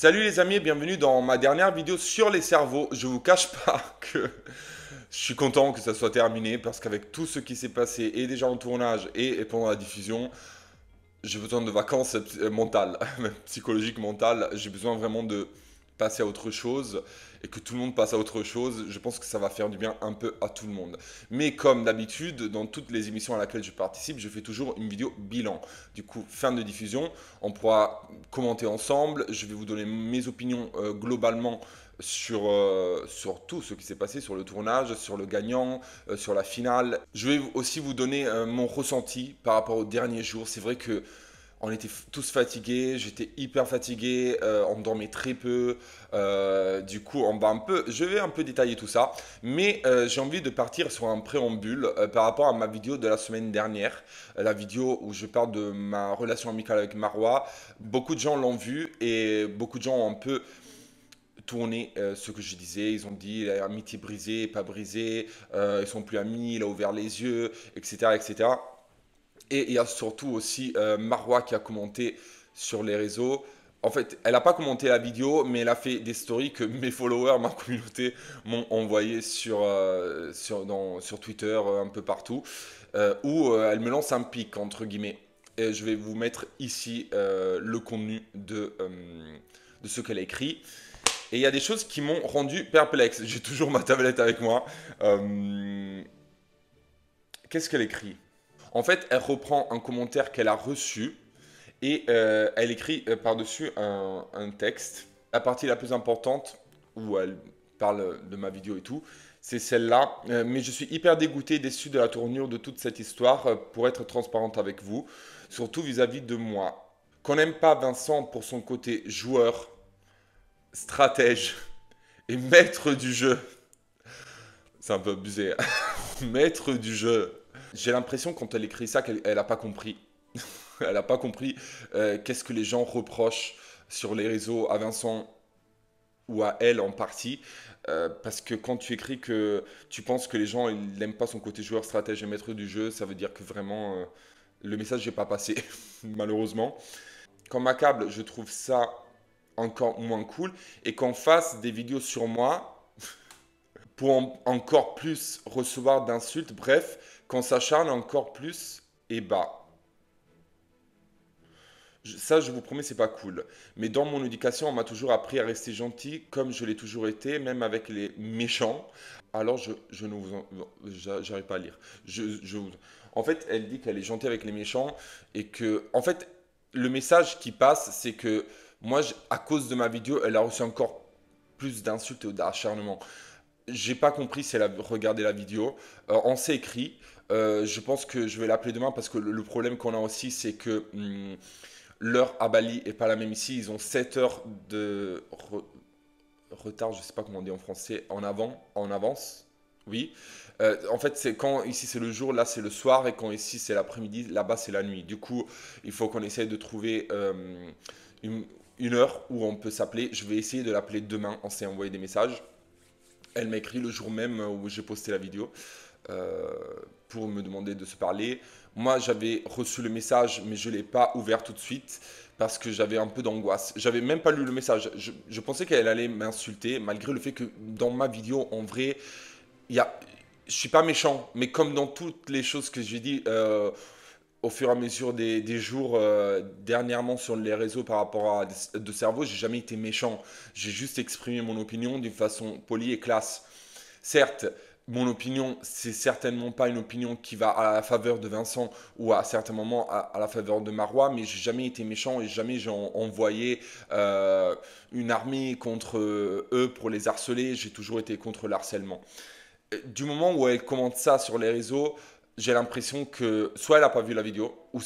Salut les amis et bienvenue dans ma dernière vidéo sur les cerveaux. Je vous cache pas que je suis content que ça soit terminé parce qu'avec tout ce qui s'est passé et déjà en tournage et pendant la diffusion, j'ai besoin de vacances mentales, psychologiques, mentales. J'ai besoin vraiment de passer à autre chose et que tout le monde passe à autre chose. Je pense que ça va faire du bien un peu à tout le monde. Mais comme d'habitude, dans toutes les émissions à laquelle je participe, je fais toujours une vidéo bilan. Du coup, fin de diffusion, on pourra commenter ensemble. Je vais vous donner mes opinions globalement sur tout ce qui s'est passé, sur le tournage, sur le gagnant, sur la finale. Je vais aussi vous donner mon ressenti par rapport aux derniers jours. C'est vrai que on était tous fatigués, j'étais hyper fatigué, on dormait très peu. Du coup, je vais un peu détailler tout ça, mais j'ai envie de partir sur un préambule par rapport à ma vidéo de la semaine dernière, la vidéo où je parle de ma relation amicale avec Marwa. Beaucoup de gens l'ont vue et beaucoup de gens ont un peu tourné ce que je disais. Ils ont dit l'amitié brisée, pas brisée, ils sont plus amis, il a ouvert les yeux, etc., etc. Et il y a surtout aussi Marwa qui a commenté sur les réseaux. En fait, elle n'a pas commenté la vidéo, mais elle a fait des stories que mes followers, ma communauté, m'ont envoyé sur Twitter, un peu partout, où elle me lance un pic, entre guillemets. Et je vais vous mettre ici le contenu de ce qu'elle a écrit. Et il y a des choses qui m'ont rendu perplexe. J'ai toujours ma tablette avec moi. Euh, Qu'est-ce qu'elle écrit? En fait, elle reprend un commentaire qu'elle a reçu et elle écrit par-dessus un texte. La partie la plus importante, où elle parle de ma vidéo et tout, c'est celle-là. Mais je suis hyper dégoûté et déçu de la tournure de toute cette histoire, pour être transparente avec vous, surtout vis-à-vis de moi. Qu'on n'aime pas Vincent pour son côté joueur, stratège et maître du jeu. C'est un peu abusé. Maître du jeu. J'ai l'impression quand elle écrit ça qu'elle n'a pas compris. Elle n'a pas compris qu'est-ce que les gens reprochent sur les réseaux à Vincent ou à elle en partie. Parce que quand tu écris que tu penses que les gens n'aiment pas son côté joueur, stratège et maître du jeu, ça veut dire que vraiment le message n'est pas passé, malheureusement. Quand m'accable, je trouve ça encore moins cool. Et qu'on fasse des vidéos sur moi pour encore plus recevoir d'insultes, bref, qu'on s'acharne encore plus et bas. Ça, je vous promets, c'est pas cool. Mais dans mon éducation, on m'a toujours appris à rester gentil, comme je l'ai toujours été, même avec les méchants. Alors, je ne vous j'arrive pas à lire. En fait, elle dit qu'elle est gentille avec les méchants et que, en fait, le message qui passe, c'est que moi, à cause de ma vidéo, elle a reçu encore plus d'insultes et d'acharnement. J'ai pas compris si elle a regardé la vidéo. On s'est écrit. Je pense que je vais l'appeler demain parce que le problème qu'on a aussi, c'est que l'heure à Bali est pas la même ici. Ils ont 7 heures de retard, je sais pas comment on dit en français, en avance. Oui. En fait, c'est quand ici c'est le jour, là c'est le soir, et quand ici c'est l'après-midi, là-bas c'est la nuit. Du coup, il faut qu'on essaye de trouver une, une heure où on peut s'appeler. Je vais essayer de l'appeler demain. On s'est envoyé des messages. Elle m'a écrit le jour même où j'ai posté la vidéo euh, pour me demander de se parler. Moi, j'avais reçu le message, mais je ne l'ai pas ouvert tout de suite parce que j'avais un peu d'angoisse. J'avais même pas lu le message. Je pensais qu'elle allait m'insulter, malgré le fait que dans ma vidéo, en vrai, il y a, je suis pas méchant, mais comme dans toutes les choses que j'ai dit au fur et à mesure des jours dernièrement sur les réseaux par rapport à de cerveau, j'ai jamais été méchant. J'ai juste exprimé mon opinion d'une façon polie et classe. Certes, mon opinion, c'est certainement pas une opinion qui va à la faveur de Vincent ou à certains moments à la faveur de Marois, mais j'ai jamais été méchant et jamais j'ai envoyé une armée contre eux pour les harceler. J'ai toujours été contre le harcèlement. Du moment où elle commente ça sur les réseaux, j'ai l'impression que soit elle n'a pas vu la vidéo, ou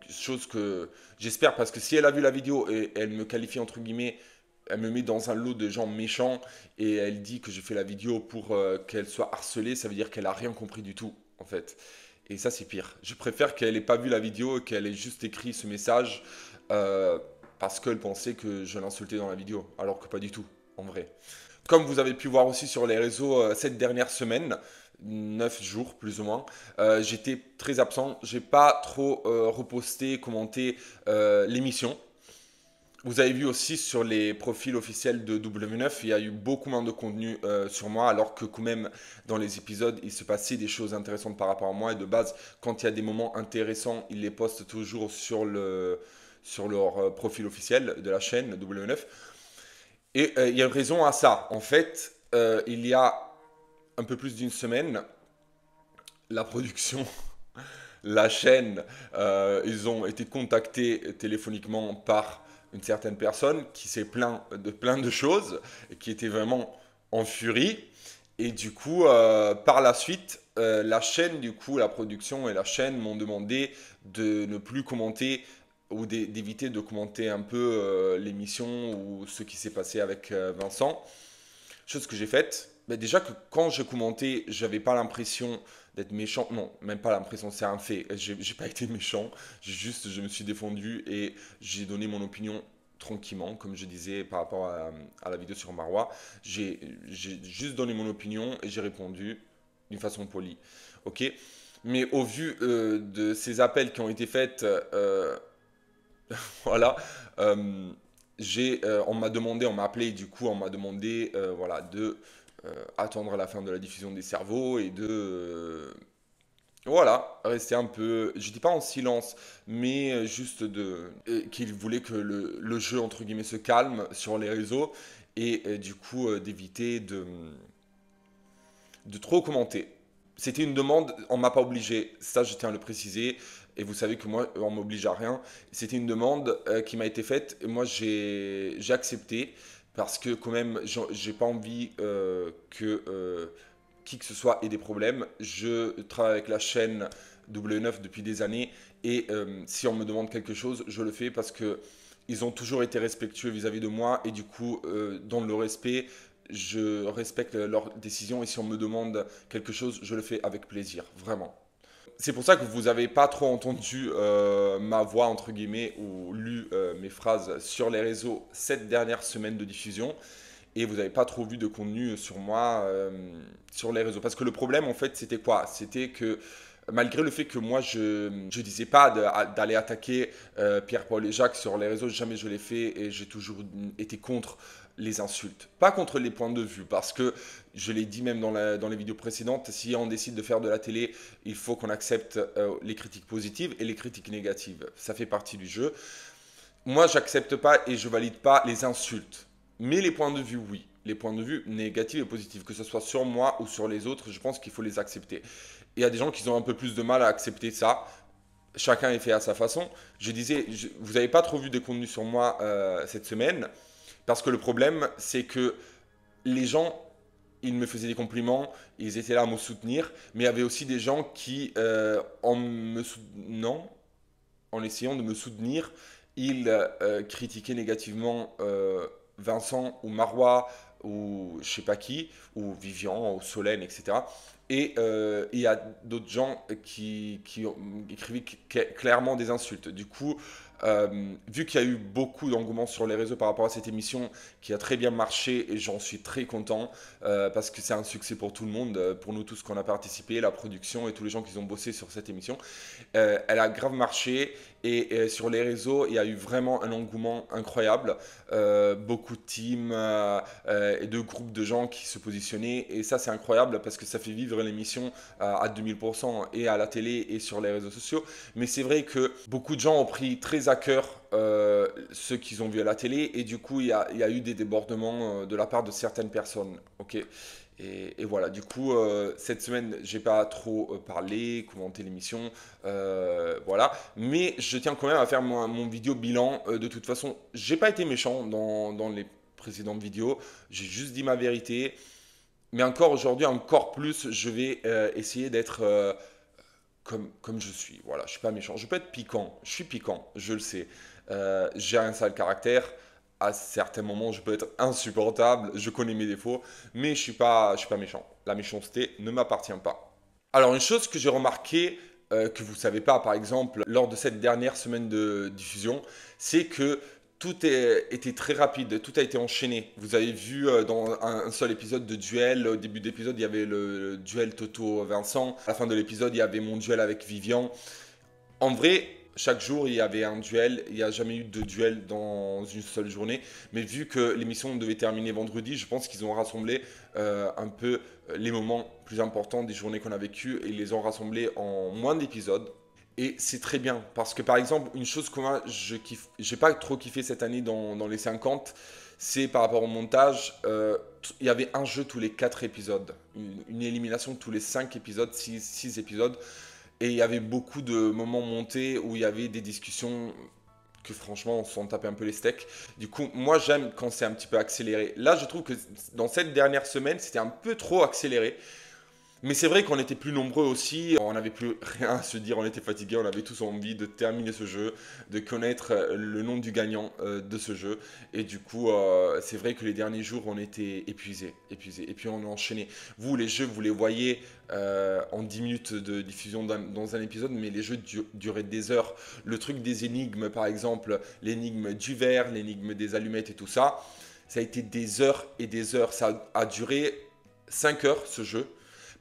chose que j'espère, parce que si elle a vu la vidéo et elle me qualifie entre guillemets, elle me met dans un lot de gens méchants et elle dit que j'ai fait la vidéo pour qu'elle soit harcelée, ça veut dire qu'elle a rien compris du tout en fait. Et ça c'est pire. Je préfère qu'elle n'ait pas vu la vidéo et qu'elle ait juste écrit ce message euh, parce qu'elle pensait que je l'insultais dans la vidéo, alors que pas du tout en vrai. Comme vous avez pu voir aussi sur les réseaux cette dernière semaine, 9 jours plus ou moins, j'étais très absent. J'ai pas trop reposté, commenté l'émission. Vous avez vu aussi sur les profils officiels de W9, il y a eu beaucoup moins de contenu sur moi, alors que quand même dans les épisodes, il se passait des choses intéressantes par rapport à moi. Et de base, quand il y a des moments intéressants, ils les postent toujours sur leur profil officiel de la chaîne W9. Et il y a une raison à ça. En fait, il y a un peu plus d'une semaine, la production, la chaîne, ils ont été contactés téléphoniquement par une certaine personne qui s'est plaint de plein de choses et qui était vraiment en furie. Et du coup, par la suite, la chaîne, du coup, la production et la chaîne m'ont demandé de ne plus commenter ou d'éviter de commenter un peu l'émission ou ce qui s'est passé avec Vincent. Chose que j'ai faite. Mais déjà que quand je commentais, j'avais pas l'impression d'être méchant. Non, même pas l'impression, c'est un fait. J'ai pas été méchant. Je me suis défendu et j'ai donné mon opinion tranquillement, comme je disais par rapport à la vidéo sur Marwa. J'ai juste donné mon opinion et j'ai répondu d'une façon polie. Ok. Mais au vu de ces appels qui ont été faits, voilà. On m'a demandé, on m'a appelé, du coup, on m'a demandé voilà, de attendre la fin de la diffusion des cerveaux et de voilà, rester un peu, je dis pas en silence, mais juste qu'il voulait que le jeu, entre guillemets, se calme sur les réseaux et du coup d'éviter de trop commenter. C'était une demande, on m'a pas obligé, ça je tiens à le préciser, et vous savez que moi on m'oblige à rien. C'était une demande qui m'a été faite, et moi j'ai accepté, parce que quand même j'ai pas envie que qui que ce soit ait des problèmes. Je travaille avec la chaîne W9 depuis des années, et si on me demande quelque chose, je le fais parce que ils ont toujours été respectueux vis-à-vis de moi, et du coup, dans le respect, je respecte leurs décisions, et si on me demande quelque chose, je le fais avec plaisir, vraiment. C'est pour ça que vous n'avez pas trop entendu ma voix, entre guillemets, ou lu mes phrases sur les réseaux cette dernière semaine de diffusion, et vous n'avez pas trop vu de contenu sur moi sur les réseaux. Parce que le problème, en fait, c'était quoi? C'était que malgré le fait que moi, je disais pas d'aller attaquer Pierre-Paul et Jacques sur les réseaux, jamais je l'ai fait, et j'ai toujours été contre les insultes. Pas contre les points de vue, parce que je l'ai dit même dans les vidéos précédentes, si on décide de faire de la télé, il faut qu'on accepte les critiques positives et les critiques négatives. Ça fait partie du jeu. Moi, j'accepte pas et je valide pas les insultes. Mais les points de vue, oui. Les points de vue négatifs et positifs, que ce soit sur moi ou sur les autres, je pense qu'il faut les accepter. Il y a des gens qui ont un peu plus de mal à accepter ça. Chacun est fait à sa façon. Je disais, vous n'avez pas trop vu de contenu sur moi cette semaine, parce que le problème, c'est que les gens, ils me faisaient des compliments, ils étaient là à me soutenir, mais il y avait aussi des gens qui, en me soutenant, en essayant de me soutenir, ils critiquaient négativement Vincent ou Marois ou je sais pas qui, ou Vivian ou Solène, etc. Et il y a d'autres gens qui écrivaient clairement des insultes. Du coup, vu qu'il y a eu beaucoup d'engouement sur les réseaux par rapport à cette émission qui a très bien marché, et j'en suis très content parce que c'est un succès pour tout le monde, pour nous tous qu'on a participé, la production et tous les gens qui ont bossé sur cette émission. Elle a grave marché, et sur les réseaux, il y a eu vraiment un engouement incroyable. Beaucoup de teams et de groupes de gens qui se positionnaient, et ça c'est incroyable parce que ça fait vivre l'émission à 2000% et à la télé et sur les réseaux sociaux. Mais c'est vrai que beaucoup de gens ont pris très à cœur ceux qu'ils ont vu à la télé, et du coup il y a eu des débordements de la part de certaines personnes. Ok. Et voilà, du coup, cette semaine, j'ai pas trop parlé, commenté l'émission, voilà. Mais je tiens quand même à faire mon vidéo bilan. De toute façon, j'ai pas été méchant dans les précédentes vidéos, j'ai juste dit ma vérité. Mais encore aujourd'hui, encore plus, je vais essayer d'être comme je suis. Voilà, je suis pas méchant. Je peux être piquant, je suis piquant, je le sais. J'ai un sale caractère. À certains moments, je peux être insupportable. Je connais mes défauts, mais je suis pas méchant. La méchanceté ne m'appartient pas. Alors, une chose que j'ai remarqué, que vous ne savez pas, par exemple, lors de cette dernière semaine de diffusion, c'est que était très rapide, tout a été enchaîné. Vous avez vu dans un seul épisode de duel, au début d'épisode, il y avait le duel Toto-Vincent. À la fin de l'épisode, il y avait mon duel avec Vivian. En vrai, chaque jour, il y avait un duel. Il n'y a jamais eu de duel dans une seule journée. Mais vu que l'émission devait terminer vendredi, je pense qu'ils ont rassemblé un peu les moments plus importants des journées qu'on a vécues et ils les ont rassemblés en moins d'épisodes. Et c'est très bien parce que par exemple, une chose que moi je kiffe, j'ai pas trop kiffé cette année dans les 50, c'est par rapport au montage. Il y avait un jeu tous les 4 épisodes, une élimination tous les 5 épisodes, 6 épisodes. Et il y avait beaucoup de moments montés où il y avait des discussions que franchement on s'en tapait un peu les steaks. Du coup, moi j'aime quand c'est un petit peu accéléré. Là, je trouve que dans cette dernière semaine, c'était un peu trop accéléré. Mais c'est vrai qu'on était plus nombreux aussi, on n'avait plus rien à se dire, on était fatigués, on avait tous envie de terminer ce jeu, de connaître le nom du gagnant de ce jeu. Et du coup, c'est vrai que les derniers jours, on était épuisés, épuisés. Et puis on a enchaîné. Vous, les jeux, vous les voyez en 10 minutes de diffusion dans un épisode, mais les jeux duraient des heures. Le truc des énigmes, par exemple, l'énigme du verre, l'énigme des allumettes et tout ça, ça a été des heures et des heures. Ça a duré 5 heures, ce jeu.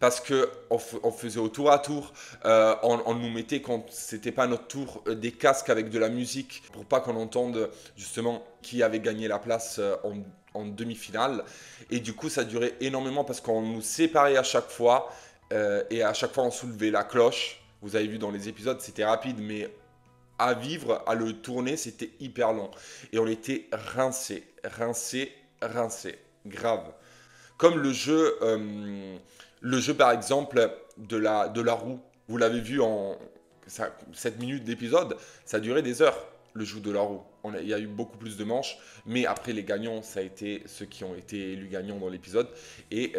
Parce qu'on faisait au tour à tour, on nous mettait quand c'était pas notre tour des casques avec de la musique pour pas qu'on entende justement qui avait gagné la place en demi-finale. Et du coup, ça durait énormément parce qu'on nous séparait à chaque fois et à chaque fois on soulevait la cloche. Vous avez vu dans les épisodes, c'était rapide, mais à vivre, à le tourner, c'était hyper long. Et on était rincés, rincés, rincés. Grave. Comme le jeu par exemple de la roue. Vous l'avez vu en 7 minutes d'épisode, ça a duré des heures, le jeu de la roue. Il y a eu beaucoup plus de manches, mais après les gagnants, ça a été ceux qui ont été élus gagnants dans l'épisode. Et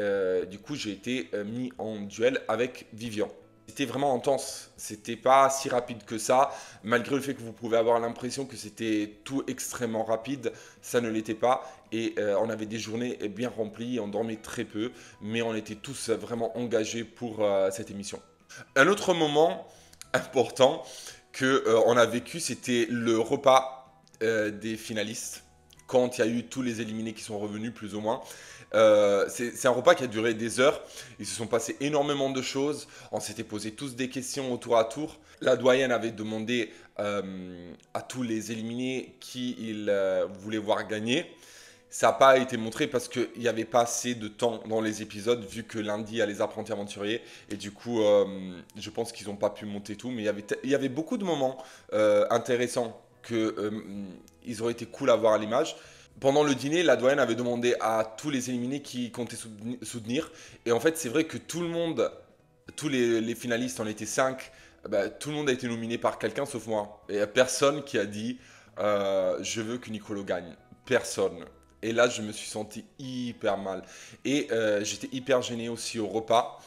du coup, j'ai été mis en duel avec Vivian. C'était vraiment intense, c'était pas si rapide que ça, malgré le fait que vous pouvez avoir l'impression que c'était tout extrêmement rapide, ça ne l'était pas, et on avait des journées bien remplies, on dormait très peu, mais on était tous vraiment engagés pour cette émission. Un autre moment important que on a vécu, c'était le repas des finalistes, quand il y a eu tous les éliminés qui sont revenus plus ou moins. C'est un repas qui a duré des heures. Ils se sont passés énormément de choses. On s'était posé tous des questions au tour à tour. La doyenne avait demandé à tous les éliminés qui ils voulaient voir gagner. Ça n'a pas été montré parce qu'il n'y avait pas assez de temps dans les épisodes, vu que lundi, il y a les apprentis aventuriers. Et du coup, je pense qu'ils n'ont pas pu monter tout. Mais il y avait beaucoup de moments intéressants qu'ils auraient été cool à voir à l'image. Pendant le dîner, la doyenne avait demandé à tous les éliminés qui comptaient soutenir. Et en fait, c'est vrai que tout le monde, tous les finalistes, en étaient 5. Bah, tout le monde a été nominé par quelqu'un sauf moi. Et il n'y a personne qui a dit je veux que Nicolo gagne. Personne. Et là, je me suis senti hyper mal. Et j'étais hyper gêné aussi au repas,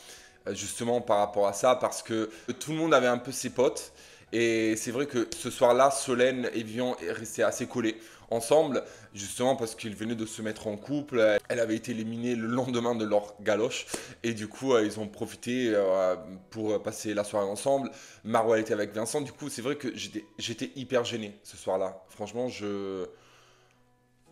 justement par rapport à ça, parce que tout le monde avait un peu ses potes. Et c'est vrai que ce soir-là, Solène et Vivian restaient assez collés ensemble, justement parce qu'ils venaient de se mettre en couple. Elle avait été éliminée le lendemain de leur galoche. Et du coup, ils ont profité pour passer la soirée ensemble. Marois était avec Vincent. Du coup, c'est vrai que j'étais hyper gêné ce soir-là. Franchement,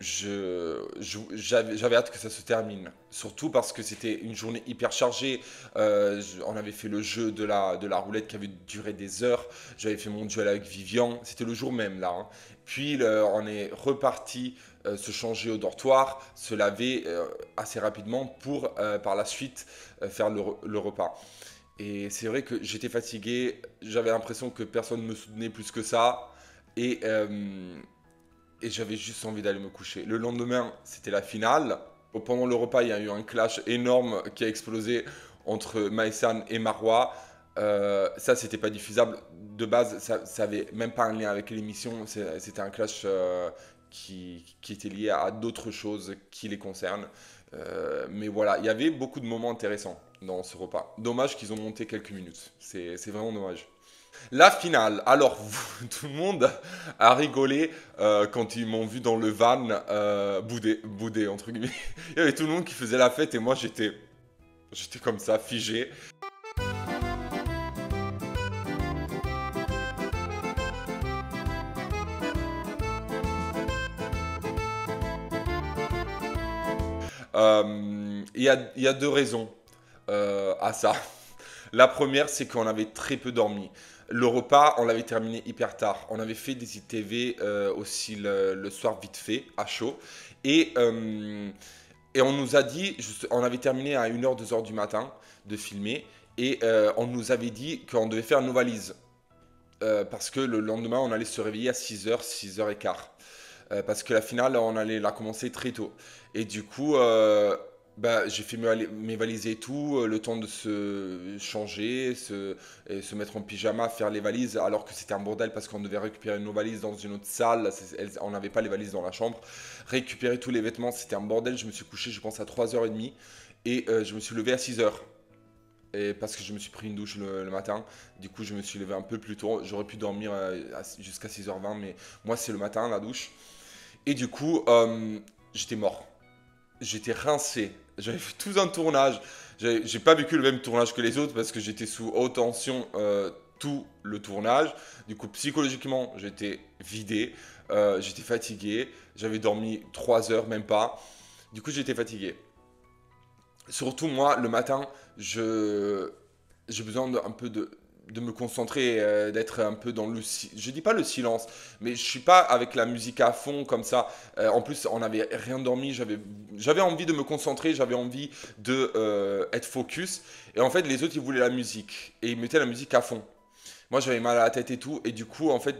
j'avais hâte que ça se termine. Surtout parce que c'était une journée hyper chargée. On avait fait le jeu de la roulette qui avait duré des heures. J'avais fait mon duel avec Vivian. C'était le jour même là, hein. Puis on est reparti se changer au dortoir, se laver assez rapidement pour par la suite faire le repas. Et c'est vrai que j'étais fatigué. J'avais l'impression que personne ne me soutenait plus que ça. Et j'avais juste envie d'aller me coucher. Le lendemain, c'était la finale. Pendant le repas, il y a eu un clash énorme qui a explosé entre Maïsan et Marois. Ça, c'était pas diffusable. De base, ça avait même pas un lien avec l'émission. C'était un clash qui était lié à d'autres choses qui les concernent. Mais voilà, il y avait beaucoup de moments intéressants dans ce repas. Dommage qu'ils ont monté quelques minutes. C'est vraiment dommage. La finale, alors tout le monde a rigolé quand ils m'ont vu dans le van bouder entre guillemets. Il y avait tout le monde qui faisait la fête et moi j'étais comme ça, figé. Il y a deux raisons à ça. La première, c'est qu'on avait très peu dormi. Le repas, on l'avait terminé hyper tard. On avait fait des ITV aussi le soir vite fait, à chaud. Et, euh, et on nous a dit, on avait terminé à 1h, 2h du matin de filmer. Et on nous avait dit qu'on devait faire nos valises. Parce que le lendemain, on allait se réveiller à 6h, 6h15. Parce que la finale, on allait la commencer très tôt. Et du coup, bah, j'ai fait mes valises et tout, le temps de se changer, et se mettre en pyjama, faire les valises, alors que c'était un bordel parce qu'on devait récupérer nos valises dans une autre salle. On n'avait pas les valises dans la chambre. Récupérer tous les vêtements, c'était un bordel. Je me suis couché, je pense, à 3h30 et je me suis levé à 6h. Et parce que je me suis pris une douche le matin, du coup je me suis levé un peu plus tôt. J'aurais pu dormir jusqu'à 6h20, mais moi c'est le matin la douche. Et du coup, j'étais mort. J'étais rincé. J'avais fait tout un tournage. J'ai pas vécu le même tournage que les autres parce que j'étais sous haute tension tout le tournage. Du coup, psychologiquement, j'étais vidé. J'étais fatigué. J'avais dormi 3 heures, même pas. Du coup, j'étais fatigué. Surtout moi, le matin, j'ai besoin un peu de me concentrer, d'être un peu dans je dis pas le silence, mais je suis pas avec la musique à fond comme ça. En plus, on n'avait rien dormi, j'avais envie de me concentrer, j'avais envie de être focus. Et en fait, les autres, ils voulaient la musique et ils mettaient la musique à fond. Moi, j'avais mal à la tête et tout, et du coup, en fait,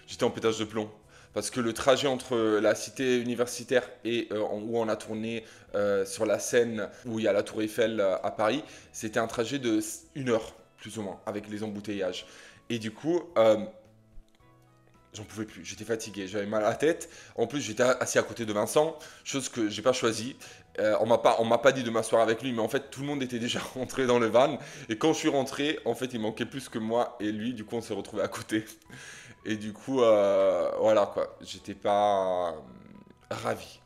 j'étais en pétage de plomb. Parce que le trajet entre la cité universitaire et où on a tourné sur la Seine, où il y a la Tour Eiffel à Paris, c'était un trajet de 1 heure, plus ou moins, avec les embouteillages. Et du coup, j'en pouvais plus, j'étais fatigué, j'avais mal à la tête. En plus, j'étais assis à côté de Vincent, chose que j'ai pas choisie. On m'a pas dit de m'asseoir avec lui, mais en fait, tout le monde était déjà rentré dans le van. Et quand je suis rentré, en fait, il manquait plus que moi et lui. Du coup, on s'est retrouvé à côté. Et du coup, voilà quoi, j'étais pas ravi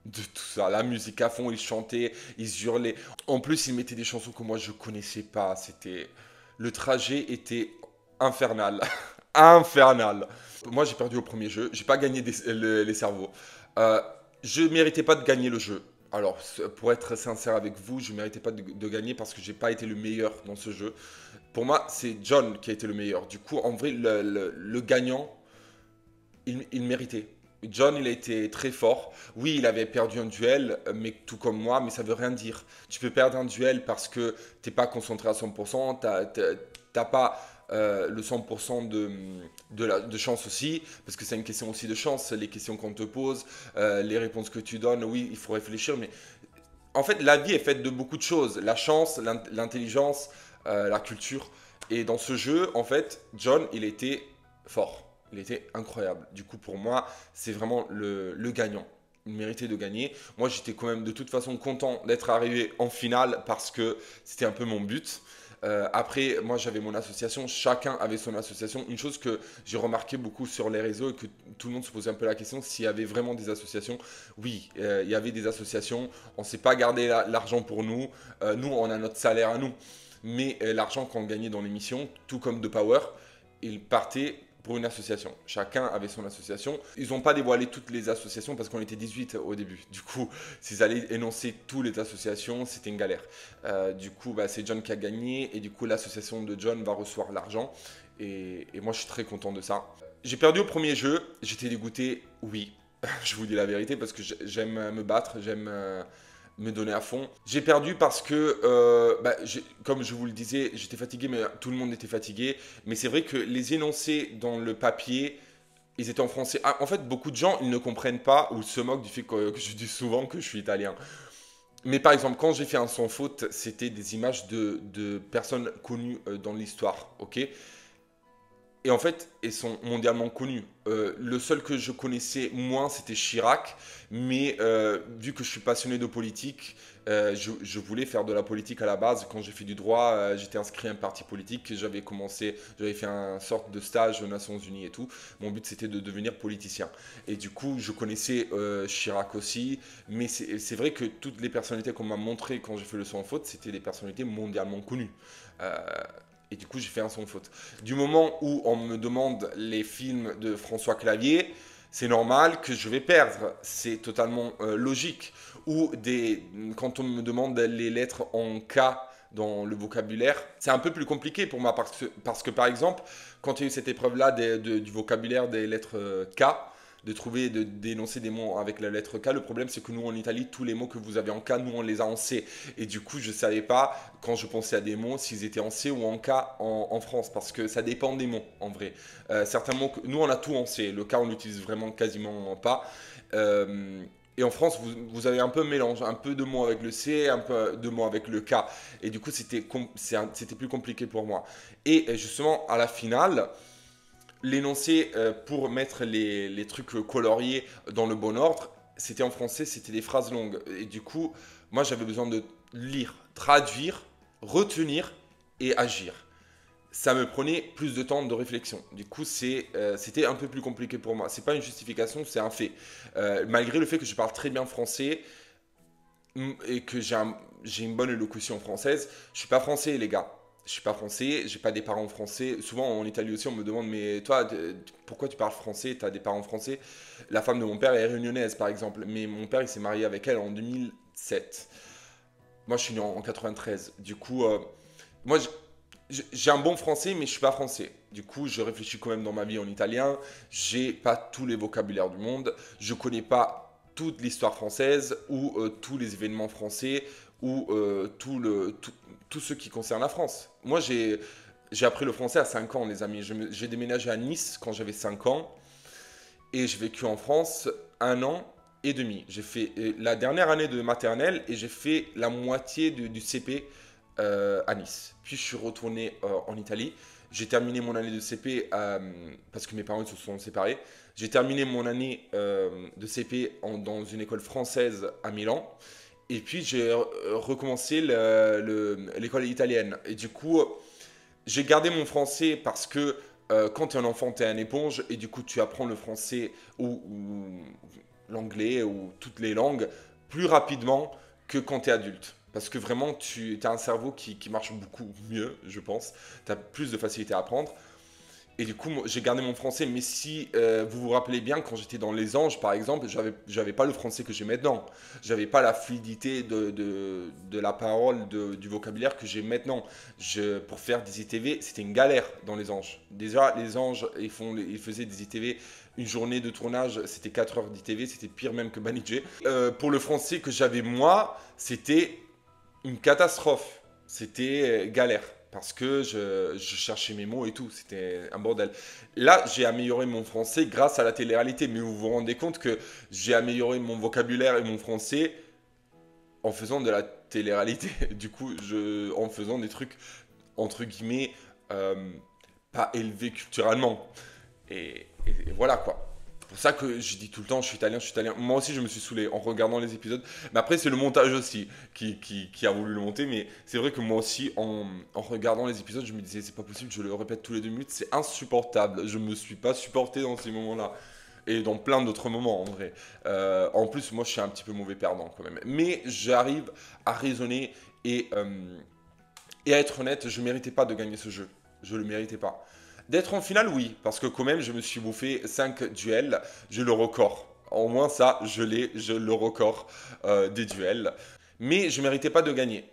de tout ça. La musique à fond, ils chantaient, ils hurlaient. En plus, ils mettaient des chansons que moi je connaissais pas. Le trajet était infernal, infernal. Moi, j'ai perdu au premier jeu. J'ai pas gagné les cerveaux. Euh, je méritais pas de gagner le jeu. Alors, pour être sincère avec vous, je méritais pas de gagner parce que j'ai pas été le meilleur dans ce jeu. Pour moi, c'est John qui a été le meilleur. Du coup, en vrai, le gagnant, il méritait. John, il a été très fort. Oui, il avait perdu un duel, mais tout comme moi, mais ça veut rien dire. Tu peux perdre un duel parce que t'es pas concentré à 100%, t'as pas le 100% de chance aussi, parce que c'est une question aussi de chance, les questions qu'on te pose, les réponses que tu donnes, oui, il faut réfléchir, mais en fait, la vie est faite de beaucoup de choses. La chance, l'intelligence, la culture. Et dans ce jeu, en fait, John, il était fort. Il était incroyable. Du coup, pour moi, c'est vraiment le gagnant. Il méritait de gagner. Moi, j'étais quand même de toute façon content d'être arrivé en finale parce que c'était un peu mon but. Après, moi, j'avais mon association. Chacun avait son association. Une chose que j'ai remarqué beaucoup sur les réseaux et que tout le monde se posait un peu la question, s'il y avait vraiment des associations. Oui, il y avait des associations. On ne s'est pas gardé l'argent pour nous. Nous, on a notre salaire à nous. Mais l'argent qu'on gagnait dans l'émission, tout comme de Power, il partait pour une association. Chacun avait son association. Ils n'ont pas dévoilé toutes les associations parce qu'on était 18 au début. Du coup, s'ils allaient énoncer toutes les associations, c'était une galère. Du coup, bah, c'est John qui a gagné et du coup, l'association de John va recevoir l'argent. Et moi, je suis très content de ça. J'ai perdu au premier jeu. J'étais dégoûté, oui. Je vous dis la vérité parce que j'aime me battre, j'aime me donner à fond. J'ai perdu parce que, bah, comme je vous le disais, j'étais fatigué, mais tout le monde était fatigué. Mais c'est vrai que les énoncés dans le papier, ils étaient en français. Ah, en fait, beaucoup de gens, ils ne comprennent pas ou se moquent du fait que je dis souvent que je suis italien. Mais par exemple, quand j'ai fait un sans faute, c'était des images de personnes connues dans l'histoire, ok? Et en fait, elles sont mondialement connues. Le seul que je connaissais moins, c'était Chirac. Mais vu que je suis passionné de politique, je voulais faire de la politique à la base. Quand j'ai fait du droit, j'étais inscrit à un parti politique. J'avais fait un sorte de stage aux Nations Unies et tout. Mon but, c'était de devenir politicien. Et du coup, je connaissais Chirac aussi. Mais c'est vrai que toutes les personnalités qu'on m'a montrées quand j'ai fait le sans faute, c'était des personnalités mondialement connues. Euh, et du coup, j'ai fait un sans faute. Du moment où on me demande les films de François Clavier, c'est normal que je vais perdre. C'est totalement logique. Ou quand on me demande les lettres en K dans le vocabulaire. C'est un peu plus compliqué pour moi parce que par exemple, quand il y a eu cette épreuve-là du vocabulaire des lettres K, de trouver, de d'énoncer des mots avec la lettre K. Le problème, c'est que nous, en Italie, tous les mots que vous avez en K, nous, on les a en C. Et du coup, je ne savais pas, quand je pensais à des mots, s'ils étaient en C ou en K en France, parce que ça dépend des mots, en vrai. Certains mots, nous, on a tout en C. Le K, on l'utilise vraiment quasiment pas. Et en France, vous avez un peu mélange, un peu de mots avec le C, un peu de mots avec le K. Et du coup, c'était plus compliqué pour moi. Et justement, à la finale, l'énoncé pour mettre les trucs coloriés dans le bon ordre, c'était en français, c'était des phrases longues. Et du coup, moi, j'avais besoin de lire, traduire, retenir et agir. Ça me prenait plus de temps de réflexion. Du coup, c'était un peu plus compliqué pour moi. C'est pas une justification, c'est un fait. Malgré le fait que je parle très bien français et que j'ai une bonne élocution française, je suis pas français, les gars. Je suis pas français, j'ai pas des parents français. Souvent en Italie aussi, on me demande mais toi, pourquoi tu parles français? Tu as des parents français? La femme de mon père est réunionnaise, par exemple, mais mon père il s'est marié avec elle en 2007. Moi, je suis né en 93. Du coup, moi, j'ai un bon français, mais je suis pas français. Du coup, je réfléchis quand même dans ma vie en italien. J'ai pas tous les vocabulaires du monde. Je connais pas toute l'histoire française ou tous les événements français ou tout ce qui concerne la France. Moi, j'ai appris le français à 5 ans, les amis. J'ai déménagé à Nice quand j'avais 5 ans et j'ai vécu en France 1 an et demi. J'ai fait la dernière année de maternelle et j'ai fait la moitié du CP à Nice. Puis je suis retourné en Italie. J'ai terminé mon année de CP parce que mes parents se sont séparés. J'ai terminé mon année de CP dans une école française à Milan. Et puis j'ai recommencé l'école italienne. Et du coup, j'ai gardé mon français parce que quand tu es un enfant, tu es une éponge. Et du coup, tu apprends le français ou l'anglais ou toutes les langues plus rapidement que quand tu es adulte. Parce que vraiment, tu as un cerveau qui marche beaucoup mieux, je pense. Tu as plus de facilité à apprendre. Et du coup, j'ai gardé mon français. Mais si vous vous rappelez bien, quand j'étais dans Les Anges, par exemple, j'avais pas le français que j'ai maintenant. J'avais pas la fluidité de la parole, du vocabulaire que j'ai maintenant. Pour faire des ITV, c'était une galère dans Les Anges. Déjà, Les Anges, ils faisaient des ITV. Une journée de tournage, c'était 4 heures d'ITV. C'était pire même que Banijé. Pour le français que j'avais moi, c'était une catastrophe. C'était galère parce que je cherchais mes mots et tout. C'était un bordel. Là, j'ai amélioré mon français grâce à la télé-réalité. Mais vous vous rendez compte que j'ai amélioré mon vocabulaire et mon français en faisant de la télé-réalité. Du coup, en faisant des trucs, entre guillemets, pas élevés culturellement. Et voilà quoi. C'est pour ça que je dis tout le temps, je suis italien, je suis italien. Moi aussi, je me suis saoulé en regardant les épisodes. Mais après, c'est le montage aussi qui a voulu le monter. Mais c'est vrai que moi aussi, en regardant les épisodes, je me disais, c'est pas possible, je le répète tous les 2 minutes, c'est insupportable. Je me suis pas supporté dans ces moments-là. Et dans plein d'autres moments, en vrai. En plus, moi, je suis un petit peu mauvais perdant quand même. Mais j'arrive à raisonner et à être honnête, je méritais pas de gagner ce jeu. Je le méritais pas. D'être en finale, oui, parce que quand même, je me suis bouffé 5 duels. J'ai le record. Au moins ça, j'ai le record des duels. Mais je ne méritais pas de gagner.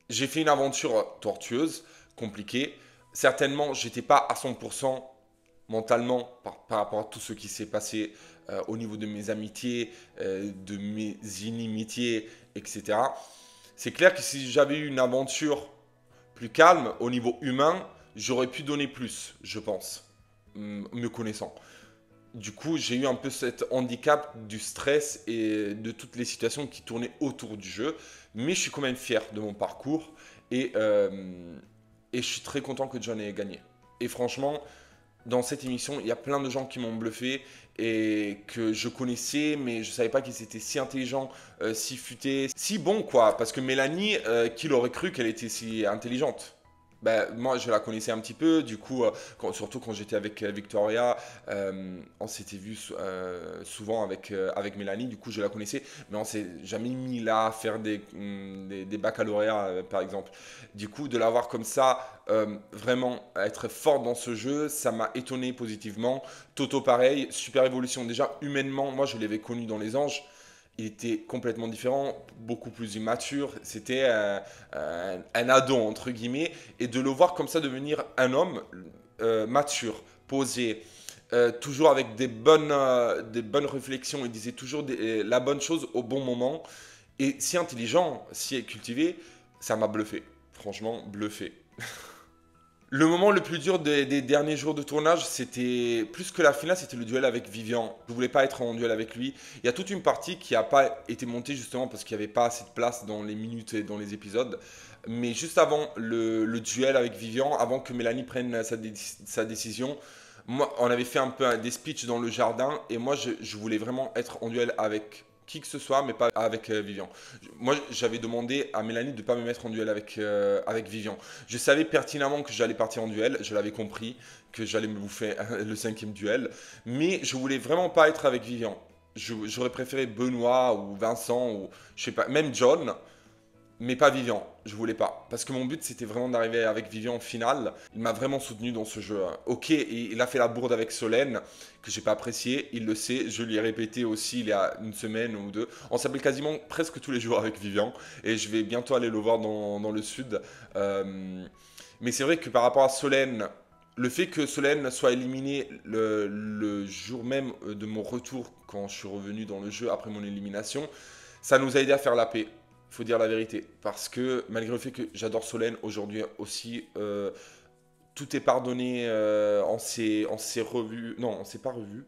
J'ai fait une aventure tortueuse, compliquée. Certainement, j'étais pas à 100% mentalement par rapport à tout ce qui s'est passé au niveau de mes amitiés, de mes inimitiés, etc. C'est clair que si j'avais eu une aventure plus calme au niveau humain, j'aurais pu donner plus, je pense, me connaissant. Du coup, j'ai eu un peu cet handicap du stress et de toutes les situations qui tournaient autour du jeu. Mais je suis quand même fier de mon parcours et je suis très content que John ait gagné. Et franchement, dans cette émission, il y a plein de gens qui m'ont bluffé et que je connaissais, mais je savais pas qu'ils étaient si intelligents, si futés, si bons quoi. Parce que Mélanie, qui l'aurait cru qu'elle était si intelligente? Ben, moi, je la connaissais un petit peu, du coup, surtout quand j'étais avec Victoria, on s'était vu souvent avec Mélanie, du coup, je la connaissais, mais on s'est jamais mis là à faire des baccalauréats, par exemple. Du coup, de la voir comme ça, vraiment être forte dans ce jeu, ça m'a étonné positivement. Toto, pareil, super évolution. Déjà, humainement, moi, je l'avais connu dans Les Anges. il était complètement différent, beaucoup plus immature. C'était un ado, entre guillemets. Et de le voir comme ça devenir un homme mature, posé, toujours avec des bonnes réflexions. Il disait toujours la bonne chose au bon moment. Et si intelligent, si cultivé, ça m'a bluffé. Franchement, bluffé. Le moment le plus dur des derniers jours de tournage, c'était plus que la finale, c'était le duel avec Vivian. Je voulais pas être en duel avec lui. Il y a toute une partie qui n'a pas été montée justement parce qu'il n'y avait pas assez de place dans les minutes et dans les épisodes. Mais juste avant le duel avec Vivian, avant que Mélanie prenne sa décision, moi, on avait fait un peu des speeches dans le jardin et moi, je voulais vraiment être en duel avec qui que ce soit, mais pas avec Vivian. Moi, j'avais demandé à Mélanie de ne pas me mettre en duel avec Vivian. Je savais pertinemment que j'allais partir en duel, je l'avais compris, que j'allais me bouffer le 5e duel, mais je voulais vraiment pas être avec Vivian. J'aurais préféré Benoît ou Vincent ou je sais pas, même John, mais pas Vivian. Je voulais pas. Parce que mon but, c'était vraiment d'arriver avec Vivian en finale. Il m'a vraiment soutenu dans ce jeu. Ok, il a fait la bourde avec Solène, que j'ai pas apprécié. Il le sait. Je lui ai répété aussi il y a une semaine ou deux. On s'appelle quasiment presque tous les jours avec Vivian. Et je vais bientôt aller le voir dans le sud. Mais c'est vrai que par rapport à Solène, le fait que Solène soit éliminée le jour même de mon retour, quand je suis revenu dans le jeu après mon élimination, ça nous a aidé à faire la paix. Il faut dire la vérité. Parce que malgré le fait que j'adore Solène, aujourd'hui aussi, tout est pardonné. On s'est revu. Non, on s'est pas revu.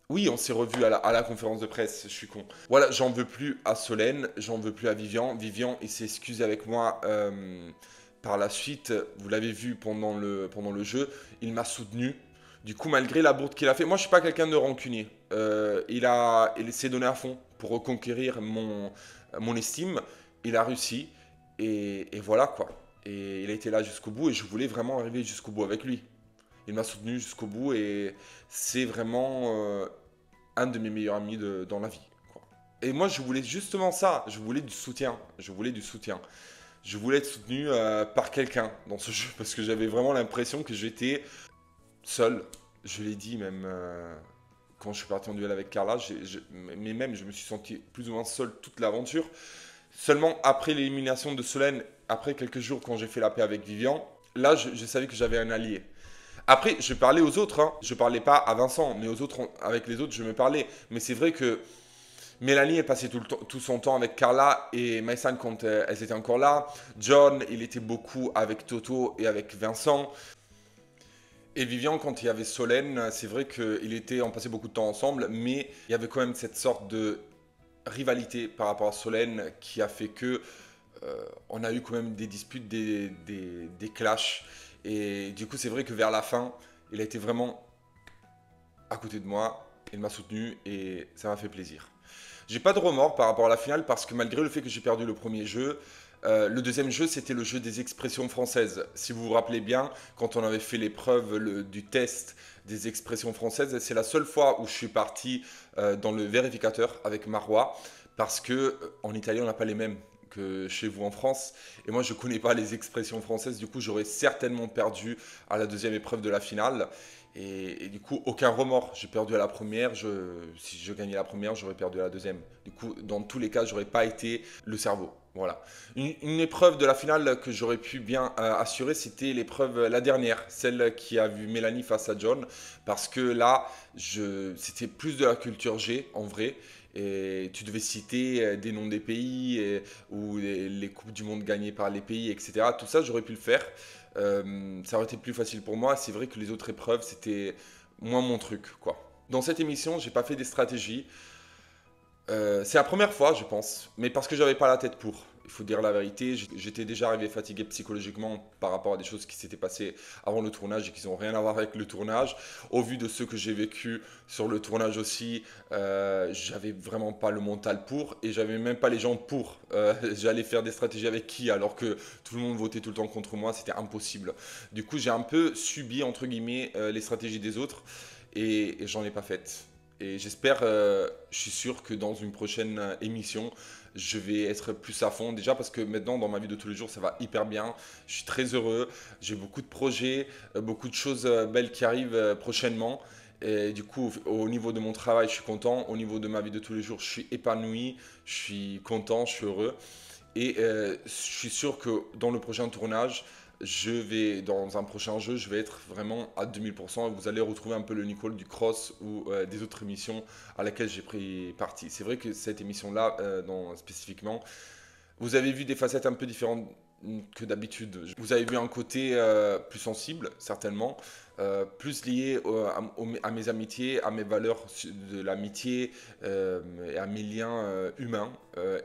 Oui, on s'est revu à la conférence de presse, je suis con. Voilà, j'en veux plus à Solène, j'en veux plus à Vivian. Vivian, il s'est excusé avec moi par la suite. Vous l'avez vu pendant le jeu, il m'a soutenu. Du coup, malgré la bourde qu'il a fait, moi je suis pas quelqu'un de rancunier. Il s'est donné à fond pour reconquérir mon estime. Il a réussi et voilà quoi. Et il a été là jusqu'au bout et je voulais vraiment arriver jusqu'au bout avec lui. Il m'a soutenu jusqu'au bout et c'est vraiment un de mes meilleurs amis dans la vie, quoi. Et moi, je voulais justement ça. Je voulais du soutien. Je voulais du soutien. Je voulais être soutenu par quelqu'un dans ce jeu parce que j'avais vraiment l'impression que j'étais seul. Je l'ai dit même quand je suis parti en duel avec Carla. Mais même, je me suis senti plus ou moins seul toute l'aventure. Seulement après l'élimination de Solène, après quelques jours quand j'ai fait la paix avec Vivian, là, je savais que j'avais un allié. Après, je parlais aux autres, hein. Je parlais pas à Vincent, mais aux autres, avec les autres, je me parlais. Mais c'est vrai que Mélanie est passée tout son temps avec Carla et Maïsan quand elles étaient encore là. John, il était beaucoup avec Toto et avec Vincent. Et Vivian, quand il y avait Solène, c'est vrai on passait beaucoup de temps ensemble, mais il y avait quand même cette sorte de rivalité par rapport à Solène qui a fait que on a eu quand même des disputes, des clashs. Et du coup, c'est vrai que vers la fin, il a été vraiment à côté de moi. Il m'a soutenu et ça m'a fait plaisir. J'ai pas de remords par rapport à la finale parce que malgré le fait que j'ai perdu le premier jeu, le deuxième jeu c'était le jeu des expressions françaises. Si vous vous rappelez bien, quand on avait fait l'épreuve du test des expressions françaises, c'est la seule fois où je suis parti dans le vérificateur avec Marois parce que en Italie on n'a pas les mêmes que chez vous en France. Et moi, je ne connais pas les expressions françaises. Du coup, j'aurais certainement perdu à la deuxième épreuve de la finale. Et du coup, aucun remords. J'ai perdu à la première. Si je gagnais la première, j'aurais perdu à la deuxième. Du coup, dans tous les cas, j'aurais pas été le cerveau. Voilà. Une épreuve de la finale que j'aurais pu bien assurer, c'était l'épreuve, la dernière, celle qui a vu Mélanie face à John. Parce que là, c'était plus de la culture G, en vrai. Et tu devais citer des noms des pays ou les Coupes du Monde gagnées par les pays, etc. Tout ça, j'aurais pu le faire. Ça aurait été plus facile pour moi. C'est vrai que les autres épreuves, c'était moins mon truc, quoi. Dans cette émission, j'ai pas fait des stratégies. C'est la première fois, je pense, mais parce que j'avais pas la tête pour. Il faut dire la vérité, j'étais déjà arrivé fatigué psychologiquement par rapport à des choses qui s'étaient passées avant le tournage et qui n'ont rien à voir avec le tournage. Au vu de ce que j'ai vécu sur le tournage aussi, j'avais vraiment pas le mental pour et j'avais même pas les gens pour. J'allais faire des stratégies avec qui alors que tout le monde votait tout le temps contre moi, c'était impossible. Du coup, j'ai un peu subi, entre guillemets, les stratégies des autres et j'en ai pas fait. Et j'espère, je suis sûr que dans une prochaine émission, je vais être plus à fond. Déjà parce que maintenant, dans ma vie de tous les jours, ça va hyper bien. Je suis très heureux. J'ai beaucoup de projets, beaucoup de choses belles qui arrivent prochainement. Et du coup, au niveau de mon travail, je suis content. Au niveau de ma vie de tous les jours, je suis épanoui, je suis content, je suis heureux. Et je suis sûr que dans le prochain tournage, dans un prochain jeu, je vais être vraiment à 2000%. Et vous allez retrouver un peu le Nicole du Cross ou des autres émissions à laquelle j'ai pris parti. C'est vrai que cette émission-là, spécifiquement, vous avez vu des facettes un peu différentes que d'habitude. Vous avez vu un côté plus sensible, certainement, plus lié à mes amitiés, à mes valeurs de l'amitié et à mes liens humains,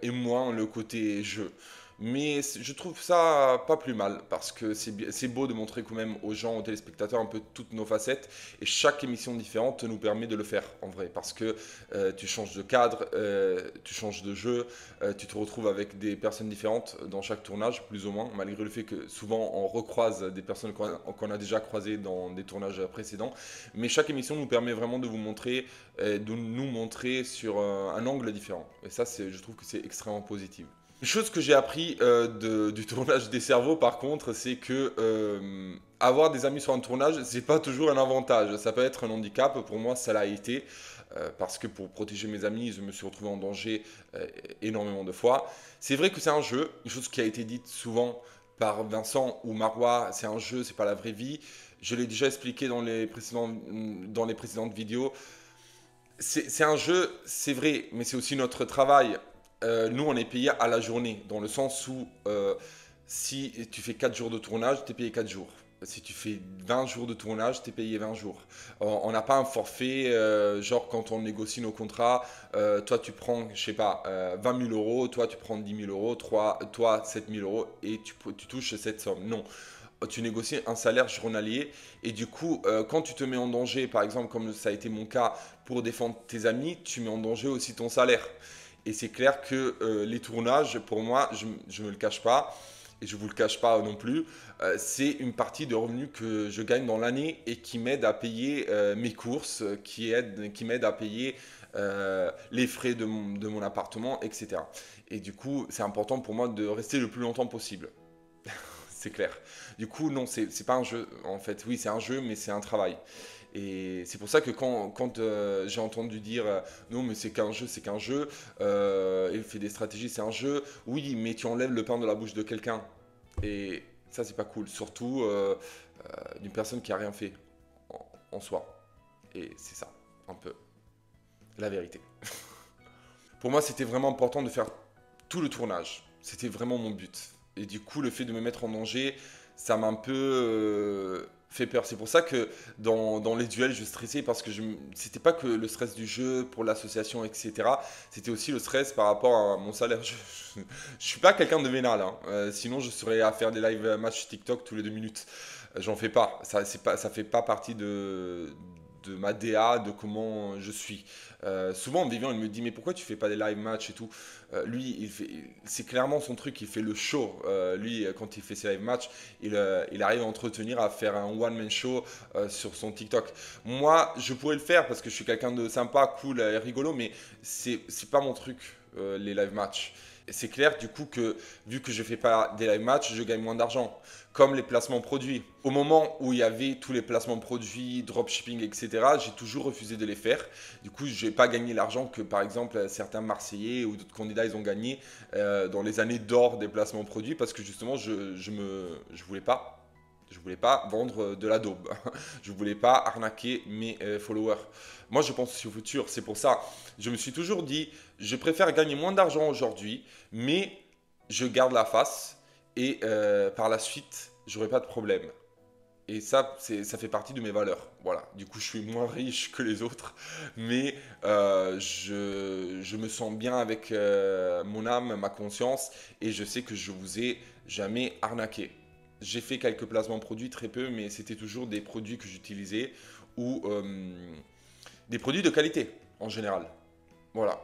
et moins le côté jeu. Mais je trouve ça pas plus mal parce que c'est beau de montrer quand même aux gens, aux téléspectateurs un peu toutes nos facettes et chaque émission différente nous permet de le faire en vrai parce que tu changes de cadre, tu changes de jeu, tu te retrouves avec des personnes différentes dans chaque tournage, plus ou moins, malgré le fait que souvent on recroise des personnes qu'on a déjà croisées dans des tournages précédents. Mais chaque émission nous permet vraiment de vous montrer, de nous montrer sur un angle différent. Et ça, je trouve que c'est extrêmement positif. Une chose que j'ai appris du tournage des cerveaux, par contre, c'est que avoir des amis sur un tournage, c'est pas toujours un avantage. Ça peut être un handicap. Pour moi, ça l'a été. Parce que pour protéger mes amis, je me suis retrouvé en danger énormément de fois. C'est vrai que c'est un jeu, une chose qui a été dite souvent par Vincent ou Marois, c'est un jeu, c'est pas la vraie vie. Je l'ai déjà expliqué dans les précédentes vidéos. C'est un jeu, c'est vrai, mais c'est aussi notre travail. Nous, on est payé à la journée, dans le sens où si tu fais 4 jours de tournage, tu es payé 4 jours. Si tu fais 20 jours de tournage, tu es payé 20 jours. On n'a pas un forfait, genre quand on négocie nos contrats, toi tu prends, je sais pas, 20 000 euros, toi tu prends 10 000 euros, toi 7 000 euros et tu touches cette somme. Non, tu négocies un salaire journalier et du coup, quand tu te mets en danger, par exemple, comme ça a été mon cas, pour défendre tes amis, tu mets en danger aussi ton salaire. Et c'est clair que les tournages, pour moi, je ne me le cache pas, et je ne vous le cache pas non plus, c'est une partie de revenus que je gagne dans l'année et qui m'aide à payer mes courses, qui m'aide à payer les frais de mon appartement, etc. Et du coup, c'est important pour moi de rester le plus longtemps possible. C'est clair. Du coup, non, c'est pas un jeu. En fait, oui, c'est un jeu, mais c'est un travail. Et c'est pour ça que quand j'ai entendu dire non, mais c'est qu'un jeu, et fait des stratégies, c'est un jeu, oui, mais tu enlèves le pain de la bouche de quelqu'un. Et ça, c'est pas cool. Surtout d'une personne qui a rien fait en soi. Et c'est ça, un peu, la vérité. Pour moi, c'était vraiment important de faire tout le tournage. C'était vraiment mon but. Et du coup, le fait de me mettre en danger, ça m'a un peu fait peur. C'est pour ça que dans les duels, je stressais parce que c'était pas que le stress du jeu pour l'association, etc. C'était aussi le stress par rapport à mon salaire. Je suis pas quelqu'un de vénal, hein. Sinon, je serais à faire des live match TikTok tous les 2 minutes. J'en fais pas. Ça fait pas partie de ma DA, de comment je suis. Souvent, Vivian, il me dit, mais pourquoi tu fais pas des live match et tout. Lui, c'est clairement son truc, il fait le show. Lui, quand il fait ses live match, il arrive à entretenir, à faire un one-man show sur son TikTok. Moi, je pourrais le faire parce que je suis quelqu'un de sympa, cool et rigolo, mais c'est pas mon truc, les live match. C'est clair du coup que vu que je fais pas des live match, je gagne moins d'argent. Comme les placements produits. Au moment où il y avait tous les placements produits, dropshipping, etc., j'ai toujours refusé de les faire. Du coup, je n'ai pas gagné l'argent que par exemple certains Marseillais ou d'autres candidats ils ont gagné dans les années d'or des placements produits parce que justement je voulais pas. Je voulais pas vendre de la daube. Je voulais pas arnaquer mes followers. Moi, je pense aussi au futur. C'est pour ça, je me suis toujours dit, je préfère gagner moins d'argent aujourd'hui, mais je garde la face et par la suite, j'aurai pas de problème. Et ça fait partie de mes valeurs. Voilà. Du coup, je suis moins riche que les autres, mais je me sens bien avec mon âme, ma conscience, et je sais que je vous ai jamais arnaqué. J'ai fait quelques placements produits, très peu, mais c'était toujours des produits que j'utilisais ou des produits de qualité en général. Voilà.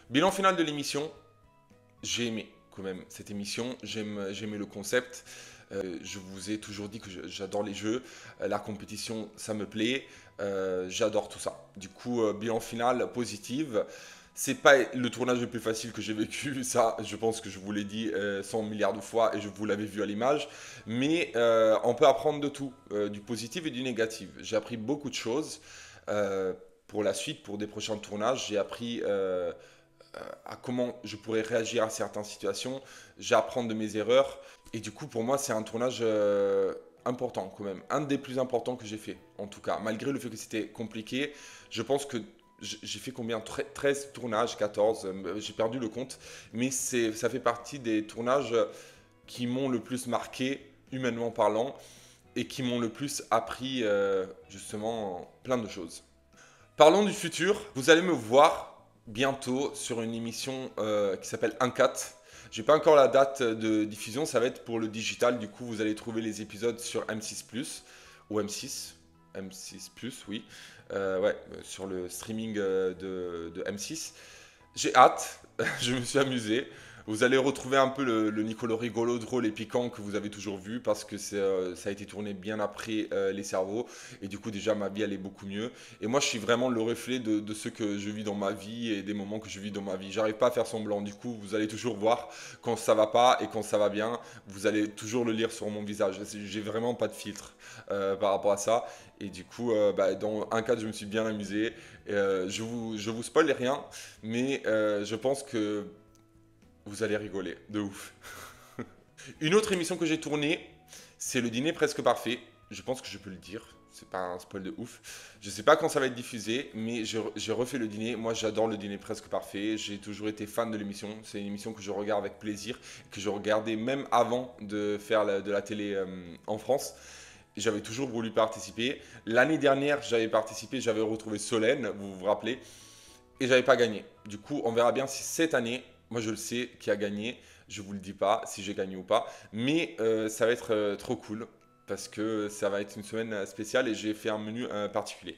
Bilan final de l'émission, j'ai aimé quand même cette émission, j'aimais le concept. Je vous ai toujours dit que j'adore les jeux, la compétition ça me plaît, j'adore tout ça. Du coup, bilan final positif, C'est pas le tournage le plus facile que j'ai vécu, ça, je pense que je vous l'ai dit 100 milliards de fois et je vous l'avais vu à l'image. Mais on peut apprendre de tout, du positif et du négatif. J'ai appris beaucoup de choses pour la suite, pour des prochains tournages. J'ai appris à comment je pourrais réagir à certaines situations. J'apprends de mes erreurs. Et du coup, pour moi, c'est un tournage important quand même. Un des plus importants que j'ai fait, en tout cas. Malgré le fait que c'était compliqué, je pense que j'ai fait combien? 13 tournages, 14, j'ai perdu le compte. Mais ça fait partie des tournages qui m'ont le plus marqué, humainement parlant, et qui m'ont le plus appris justement plein de choses. Parlons du futur. Vous allez me voir bientôt sur une émission qui s'appelle Uncut. J'ai pas encore la date de diffusion, ça va être pour le digital. Du coup, vous allez trouver les épisodes sur M6 ou M6. M6 oui. Ouais, sur le streaming de M6. J'ai hâte, je me suis amusé. Vous allez retrouver un peu le Nicolas rigolo, drôle et piquant que vous avez toujours vu parce que ça a été tourné bien après Les Cerveaux. Et du coup, déjà, ma vie, elle est beaucoup mieux. Et moi, je suis vraiment le reflet de ce que je vis dans ma vie et des moments que je vis dans ma vie. J'arrive pas à faire semblant. Du coup, vous allez toujours voir quand ça va pas et quand ça va bien. Vous allez toujours le lire sur mon visage. J'ai vraiment pas de filtre par rapport à ça. Et du coup, dans un cas, je me suis bien amusé. Je vous spoil rien, mais je pense que vous allez rigoler, de ouf. Une autre émission que j'ai tournée, c'est le dîner presque parfait. Je pense que je peux le dire, c'est pas un spoil de ouf. Je sais pas quand ça va être diffusé, mais j'ai refait le dîner. Moi, j'adore le dîner presque parfait. J'ai toujours été fan de l'émission. C'est une émission que je regarde avec plaisir, que je regardais même avant de faire de la télé en France. J'avais toujours voulu participer. L'année dernière, j'avais participé, j'avais retrouvé Solène, vous vous rappelez, et j'avais pas gagné. Du coup, on verra bien si cette année, moi je le sais qui a gagné. Je vous le dis pas si j'ai gagné ou pas, mais ça va être trop cool parce que ça va être une semaine spéciale et j'ai fait un menu particulier.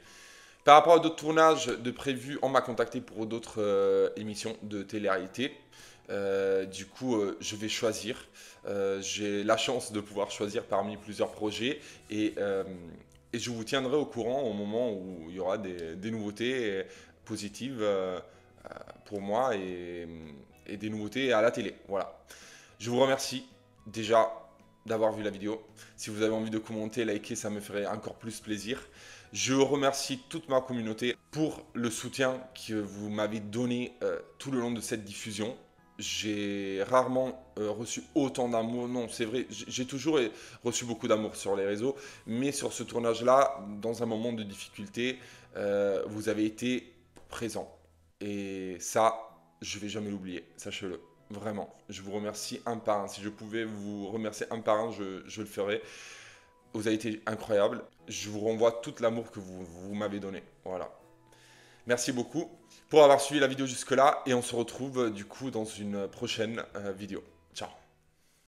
Par rapport à d'autres tournages de prévus, on m'a contacté pour d'autres émissions de télé-réalité. Du coup, je vais choisir. J'ai la chance de pouvoir choisir parmi plusieurs projets et je vous tiendrai au courant au moment où il y aura des nouveautés positives pour moi et des nouveautés à la télé. Voilà. Je vous remercie déjà d'avoir vu la vidéo. Si vous avez envie de commenter, liker, ça me ferait encore plus plaisir. Je remercie toute ma communauté pour le soutien que vous m'avez donné tout le long de cette diffusion. J'ai rarement reçu autant d'amour. Non, c'est vrai, j'ai toujours reçu beaucoup d'amour sur les réseaux. Mais sur ce tournage-là, dans un moment de difficulté, vous avez été présent. Et ça, je vais jamais l'oublier, sachez-le. Vraiment, je vous remercie un par un. Si je pouvais vous remercier un par un, je le ferais. Vous avez été incroyable. Je vous renvoie tout l'amour que vous m'avez donné. Voilà. Merci beaucoup pour avoir suivi la vidéo jusque-là et on se retrouve du coup dans une prochaine vidéo.